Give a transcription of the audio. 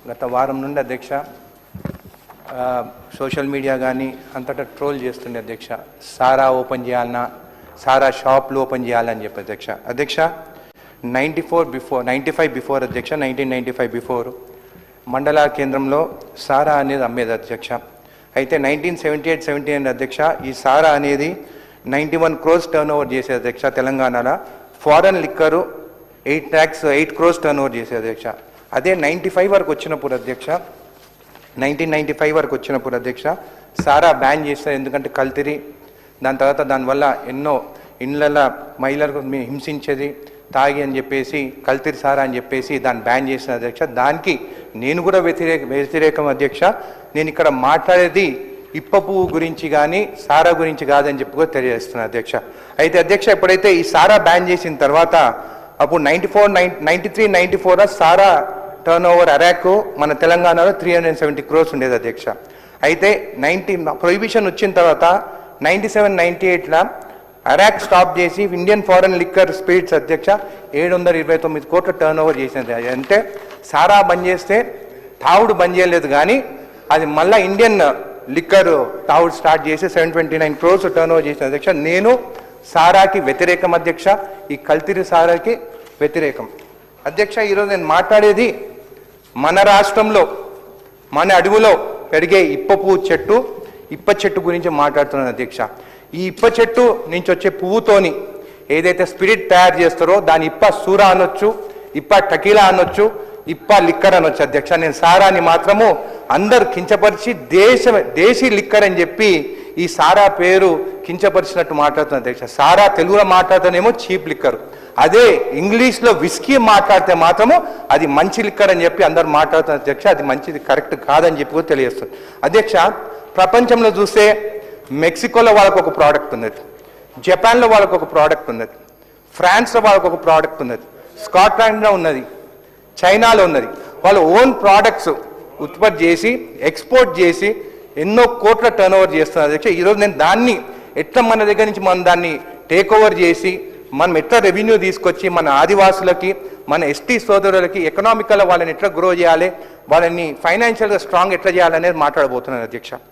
గత వారం నుండి అధ్యక్ష సోషల్ మీడియా కానీ అంతటా ట్రోల్ చేస్తుండే అధ్యక్ష. సారా ఓపెన్ చేయాలన్నా, సారా షాప్లు ఓపెన్ చేయాలని చెప్పి అధ్యక్ష 95 బిఫోర్ అధ్యక్ష 1995 బిఫోర్ మండల కేంద్రంలో సారా అనేది అమ్మేది అధ్యక్ష. అయితే 1978-79 అధ్యక్ష ఈ సారా అనేది 91 crores టర్న్ ఓవర్ చేసే అధ్యక్ష. తెలంగాణలో foreign liquor 8 crores turn over చేసే అధ్యక్ష. అదే 95 వరకు వచ్చినప్పుడు అధ్యక్ష 1995 వరకు వచ్చినప్పుడు అధ్యక్ష సారా బ్యాన్ చేస్తారు. ఎందుకంటే కల్తీరి, దాని తర్వాత దానివల్ల ఎన్నో ఇళ్ళ మహిళలకు హింసించేది తాగి అని చెప్పేసి కల్తీరి సారా అని చెప్పేసి దాన్ని బ్యాన్ చేసిన అధ్యక్ష. దానికి నేను కూడా వ్యతిరేకం అధ్యక్ష. నేను ఇక్కడ మాట్లాడేది ఇప్ప పువ్వు గురించి కానీ సారా గురించి కాదని చెప్పి కూడా తెలియజేస్తున్నాను అధ్యక్ష. అయితే అధ్యక్ష ఎప్పుడైతే ఈ సారా బ్యాన్ చేసిన తర్వాత అప్పుడు 93-94 సారా టర్న్ ఓవర్ అరాక్ మన తెలంగాణలో 370 crores ఉండేది అధ్యక్ష. అయితే ప్రొహిబిషన్ వచ్చిన తర్వాత 97-98 అరాక్ స్టాప్ చేసి ఇండియన్ ఫారెన్ లిక్కర్ స్పిరిట్స్ అధ్యక్ష 729 కోట్ల టర్న్ ఓవర్ చేసినది. అంటే సారా బంద్ చేస్తే తావుడు బంద్ చేయలేదు, కానీ అది మళ్ళీ ఇండియన్ లిక్కర్ తావుడు స్టార్ట్ చేసి 729 crores టర్న్ ఓవర్ చేసిన అధ్యక్ష. నేను సారాకి వ్యతిరేకం అధ్యక్ష, ఈ కల్తీరి సారాకి వ్యతిరేకం అధ్యక్ష. ఈరోజు నేను మాట్లాడేది మన రాష్ట్రంలో మన అడవులో పెరిగే ఇప్ప చెట్టు గురించి మాట్లాడుతున్నాను అధ్యక్ష. ఈ ఇప్ప చెట్టు నుంచి వచ్చే పువ్వుతోని ఏదైతే స్పిరిట్ తయారు చేస్తారో దాని ఇప్ప సూరా అనొచ్చు, ఇప్ప టకీలా అనొచ్చు, ఇప్ప లిక్కర్ అనొచ్చు అధ్యక్ష. నేను సారాని మాత్రము అందరు కించపరిచి దేశీ లిక్కర్ అని చెప్పి ఈ సారా పేరు కించపరిచినట్టు మాట్లాడుతున్నా అధ్యక్ష. సారా తెలుగులో మాట్లాడుతానేమో చీప్ లిక్కర్, అదే ఇంగ్లీష్లో విస్కీ మాట్లాడితే మాత్రము అది మంచి లిక్కర్ అని చెప్పి అందరు మాట్లాడుతున్నారు అధ్యక్ష. అది మంచిది కరెక్ట్ కాదని చెప్పి కూడా తెలియజేస్తుంది అధ్యక్ష. ప్రపంచంలో చూస్తే మెక్సికోలో వాళ్ళకు ఒక ప్రోడక్ట్ ఉన్నది, జపాన్లో వాళ్ళకు ఒక ప్రోడక్ట్ ఉన్నది, ఫ్రాన్స్లో వాళ్ళకు ఒక ప్రోడక్ట్ ఉన్నది, స్కాట్లాండ్లో ఉన్నది, చైనాలో ఉన్నది. వాళ్ళు ఓన్ ప్రోడక్ట్స్ ఉత్పత్తి చేసి ఎక్స్పోర్ట్ చేసి ఎన్నో కోట్ల టర్న్ ఓవర్ చేస్తున్నారు అధ్యక్ష. ఈరోజు నేను దాన్ని ఎట్లా మన దగ్గర నుంచి మనం దాన్ని టేక్ ఓవర్ చేసి మనం ఎట్లా రెవెన్యూ తీసుకొచ్చి మన ఆదివాసులకి మన ఎస్టీ సోదరులకి ఎకనామికల్ వాళ్ళని ఎట్లా గ్రో చేయాలి, వాళ్ళని ఫైనాన్షియల్గా స్ట్రాంగ్ ఎట్లా చేయాలనేది మాట్లాడబోతున్నాను అధ్యక్ష.